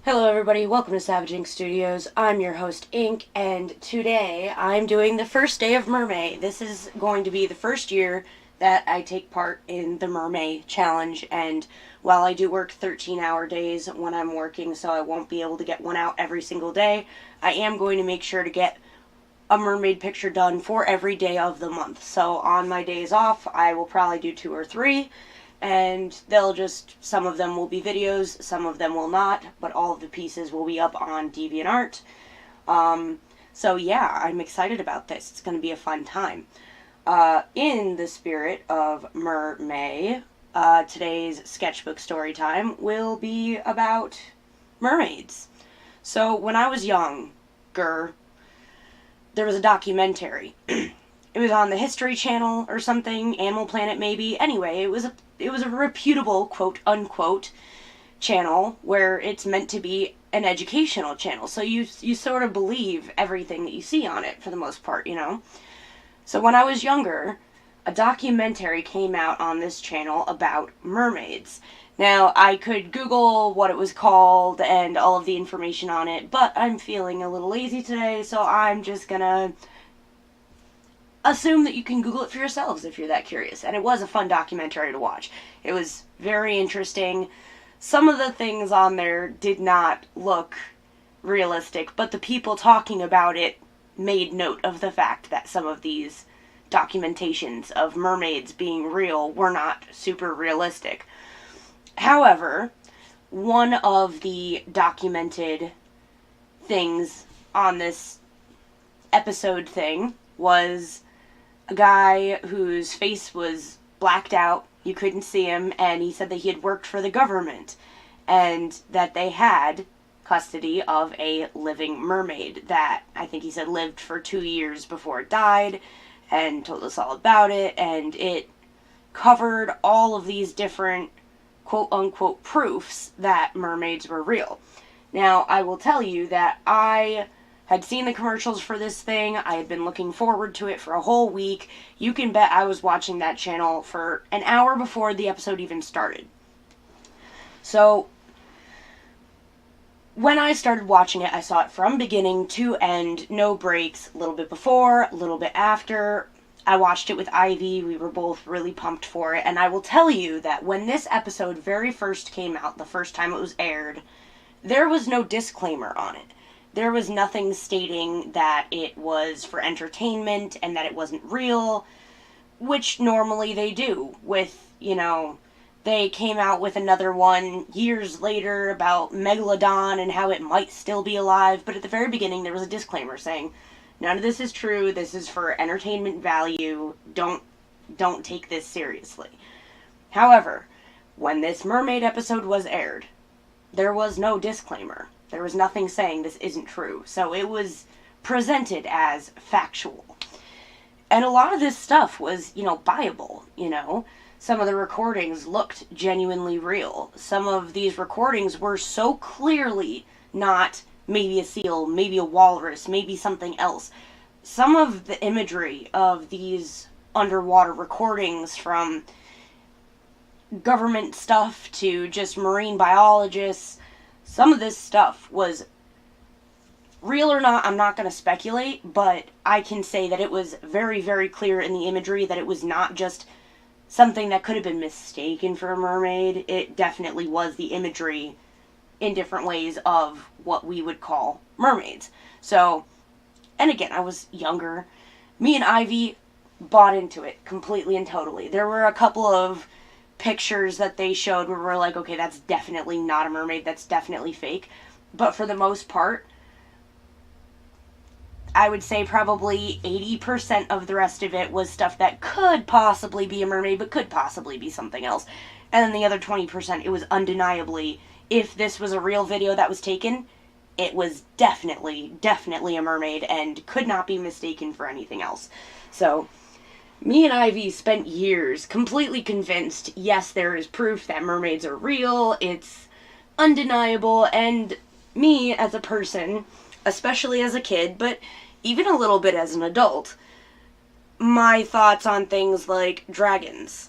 Hello everybody, welcome to Savage Ink Studios. I'm your host Ink, and today I'm doing the first day of Mermay. This is going to be the first year that I take part in the Mermay challenge, and while I do work 13-hour days when I'm working, so I won't be able to get one out every single day, I am going to make sure to get a mermaid picture done for every day of the month. So on my days off, I will probably do 2 or 3, and some of them will be videos, some of them will not, but all of the pieces will be up on DeviantArt. So yeah, I'm excited about this. It's going to be a fun time. In the spirit of Mermay, today's sketchbook story time will be about mermaids. So when I was younger, there was a documentary. It was on the History Channel or something, Animal Planet maybe. Anyway, it was a reputable, quote unquote, channel where it's meant to be an educational channel. So you sort of believe everything that you see on it for the most part, you know. So when I was younger, a documentary came out on this channel about mermaids. Now, I could Google what it was called and all of the information on it, but I'm feeling a little lazy today, so I'm just gonna assume that you can Google it for yourselves if you're that curious. And it was a fun documentary to watch. It was very interesting. Some of the things on there did not look realistic, but the people talking about it made note of the fact that some of these documentations of mermaids being real were not super realistic. However, one of the documented things on this episode thing was a guy whose face was blacked out. You couldn't see him, and he said that he had worked for the government and that they had custody of a living mermaid that I think he said lived for 2 years before it died, and told us all about it, and it covered all of these different quote unquote proofs that mermaids were real. Now, I will tell you that I had seen the commercials for this thing. I had been looking forward to it for a whole week. You can bet I was watching that channel for an hour before the episode even started. So, when I started watching it, I saw it from beginning to end, no breaks, a little bit before, a little bit after. I watched it with Ivy. We were both really pumped for it. And I will tell you that when this episode very first came out, the first time it was aired, there was no disclaimer on it. There was nothing stating that it was for entertainment and that it wasn't real, which normally they do with, they came out with another one years later about Megalodon and how it might still be alive, but at the very beginning there was a disclaimer saying, none of this is true, this is for entertainment value, don't take this seriously. However, when this mermaid episode was aired, there was no disclaimer. There was nothing saying this isn't true. So it was presented as factual. And a lot of this stuff was, buyable, Some of the recordings looked genuinely real. Some of these recordings were so clearly not maybe a seal, maybe a walrus, maybe something else. Some of the imagery of these underwater recordings, from government stuff to just marine biologists, some of this stuff was real or not, I'm not going to speculate, but I can say that it was very, very clear in the imagery that it was not just something that could have been mistaken for a mermaid. It definitely was the imagery in different ways of what we would call mermaids. So, and again, I was younger. Me and Ivy bought into it completely and totally. There were a couple of pictures that they showed where we're like, okay, that's definitely not a mermaid, that's definitely fake. But for the most part, I would say probably 80% of the rest of it was stuff that could possibly be a mermaid, but could possibly be something else. And then the other 20%, it was undeniably, if this was a real video that was taken, it was definitely a mermaid and could not be mistaken for anything else. So, me and Ivy spent years completely convinced, yes, there is proof that mermaids are real, it's undeniable, and me as a person, especially as a kid, but even a little bit as an adult, my thoughts on things like dragons.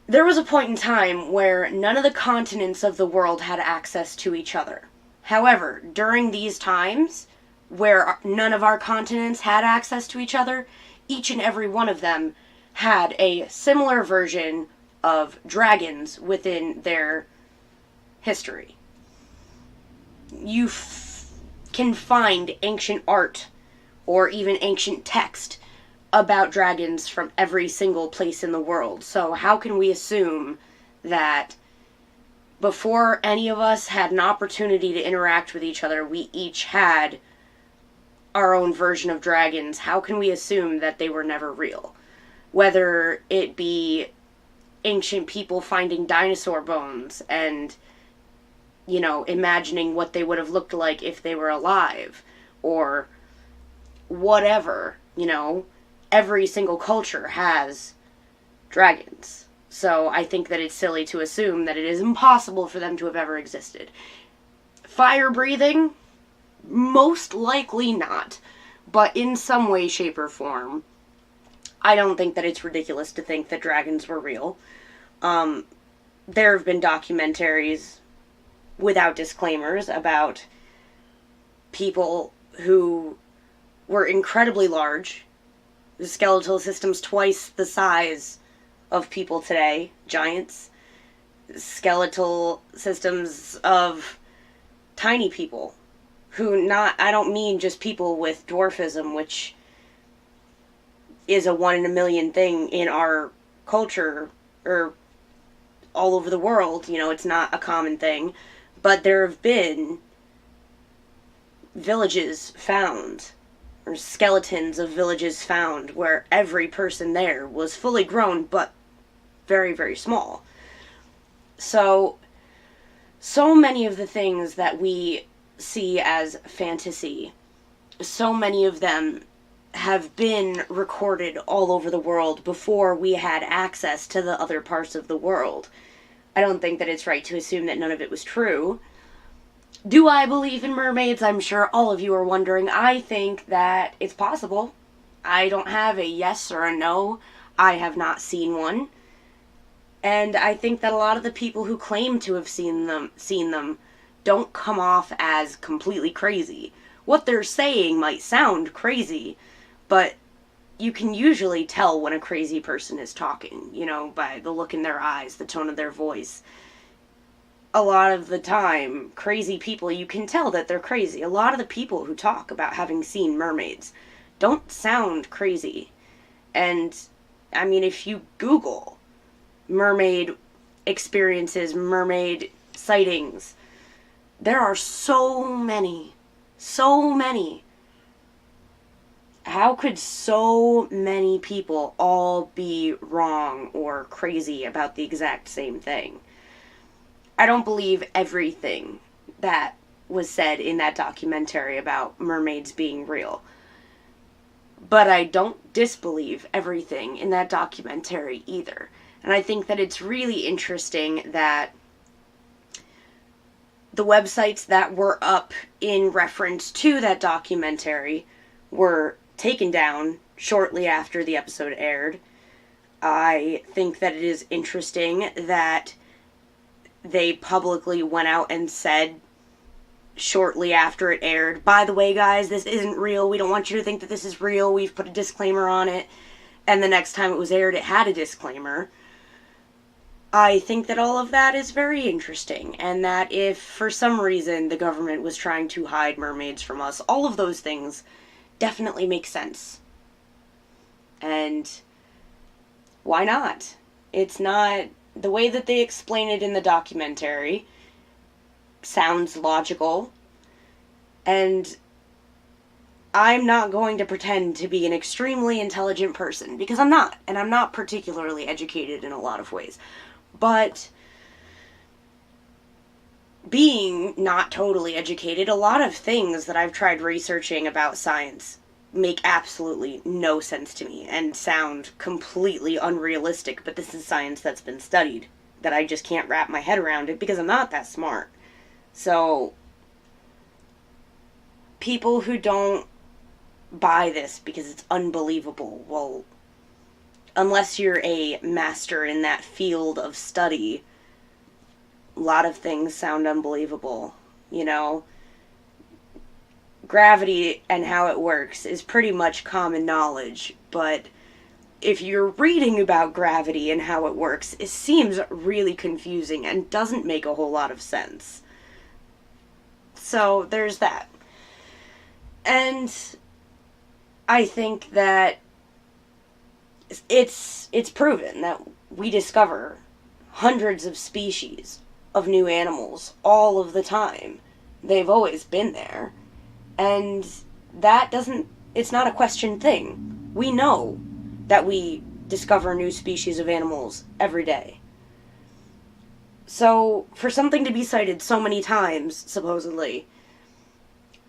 There was a point in time where none of the continents of the world had access to each other. However, during these times where none of our continents had access to each other, each and every one of them had a similar version of dragons within their history. You can find ancient art or even ancient text about dragons from every single place in the world. So how can we assume that before any of us had an opportunity to interact with each other, we each had our own version of dragons? How can we assume that they were never real? Whether it be ancient people finding dinosaur bones and, imagining what they would have looked like if they were alive, or whatever, every single culture has dragons. So I think that it's silly to assume that it is impossible for them to have ever existed. Fire breathing? Most likely not. But in some way, shape, or form, I don't think that it's ridiculous to think that dragons were real. There have been documentaries without disclaimers about people who were incredibly large, the skeletal systems twice the size of people today, giants, skeletal systems of tiny people I don't mean just people with dwarfism, which is a 1 in a million thing in our culture or all over the world. It's not a common thing, but there have been villages found, or skeletons of villages found, where every person there was fully grown but very, very small. So many of the things that we see as fantasy, so many of them have been recorded all over the world before we had access to the other parts of the world. I don't think that it's right to assume that none of it was true. Do I believe in mermaids? I'm sure all of you are wondering. I think that it's possible. I don't have a yes or a no. I have not seen one. And I think that a lot of the people who claim to have seen them don't come off as completely crazy. What they're saying might sound crazy, but you can usually tell when a crazy person is talking, by the look in their eyes, the tone of their voice. A lot of the time, crazy people, you can tell that they're crazy. A lot of the people who talk about having seen mermaids don't sound crazy. And, if you Google mermaid experiences, mermaid sightings, there are so many. How could so many people all be wrong or crazy about the exact same thing? I don't believe everything that was said in that documentary about mermaids being real. But I don't disbelieve everything in that documentary either. And I think that it's really interesting that the websites that were up in reference to that documentary were taken down shortly after the episode aired. I think that it is interesting that they publicly went out and said shortly after it aired, by the way, guys, this isn't real. We don't want you to think that this is real. We've put a disclaimer on it. And the next time it was aired, it had a disclaimer. I think that all of that is very interesting, and that if for some reason the government was trying to hide mermaids from us, all of those things definitely make sense. And why not? It's not the way that they explain it in the documentary sounds logical, and I'm not going to pretend to be an extremely intelligent person, because I'm not, and I'm not particularly educated in a lot of ways. But being not totally educated, a lot of things that I've tried researching about science make absolutely no sense to me and sound completely unrealistic, but this is science that's been studied, that I just can't wrap my head around it because I'm not that smart. So people who don't buy this because it's unbelievable, well, unless you're a master in that field of study, a lot of things sound unbelievable. You know, gravity and how it works is pretty much common knowledge, but if you're reading about gravity and how it works, it seems really confusing and doesn't make a whole lot of sense. So there's that. And I think that it's proven that we discover hundreds of species of new animals all of the time. They've always been there. And that doesn't, it's not a question thing. We know that we discover new species of animals every day. So, for something to be cited so many times, supposedly,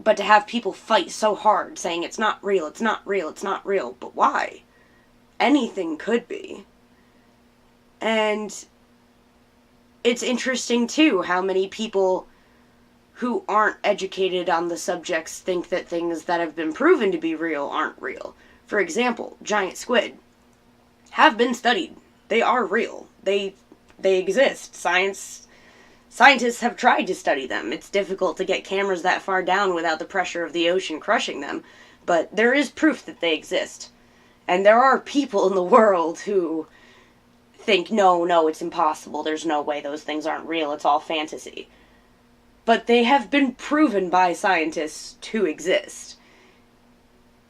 but to have people fight so hard saying it's not real, it's not real, it's not real, but why? Anything could be. And it's interesting, too, how many people who aren't educated on the subjects think that things that have been proven to be real aren't real. For example, giant squid have been studied. They are real. They exist. Scientists have tried to study them. It's difficult to get cameras that far down without the pressure of the ocean crushing them, but there is proof that they exist. And there are people in the world who think, no, it's impossible. There's no way those things aren't real. It's all fantasy. But they have been proven by scientists to exist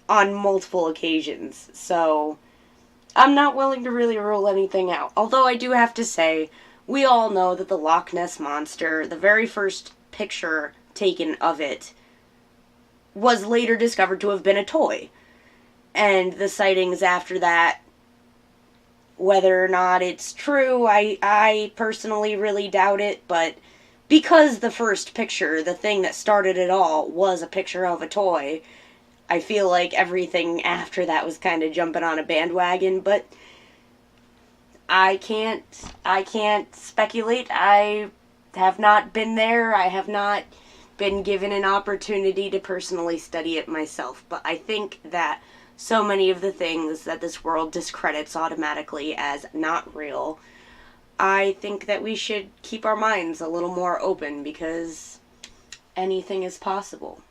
on multiple occasions, so I'm not willing to really rule anything out. Although I do have to say, we all know that the Loch Ness Monster, the very first picture taken of it, was later discovered to have been a toy. And the sightings after that, whether or not it's true, I personally really doubt it, but because the first picture, the thing that started it all, was a picture of a toy, I feel like everything after that was kind of jumping on a bandwagon, but I can't speculate. I have not been there. I have not been given an opportunity to personally study it myself, but I think that so many of the things that this world discredits automatically as not real, I think that we should keep our minds a little more open because anything is possible.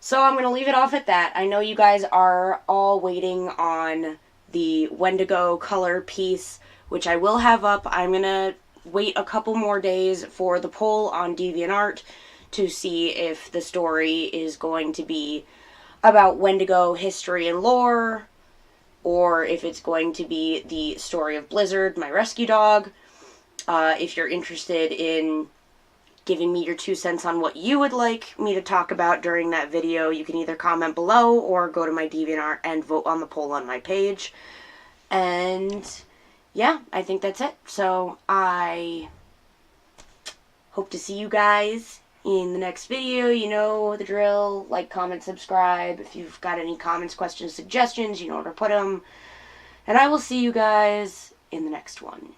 So I'm going to leave it off at that. I know you guys are all waiting on the Wendigo color piece, which I will have up. I'm going to wait a couple more days for the poll on DeviantArt to see if the story is going to be about Wendigo history and lore, or if it's going to be the story of Blizzard, my rescue dog. If you're interested in giving me your 2 cents on what you would like me to talk about during that video, you can either comment below or go to my DeviantArt and vote on the poll on my page. And yeah, I think that's it. So I hope to see you guys in the next video. You know the drill. Like, comment, subscribe. If you've got any comments, questions, suggestions, you know where to put them. And I will see you guys in the next one.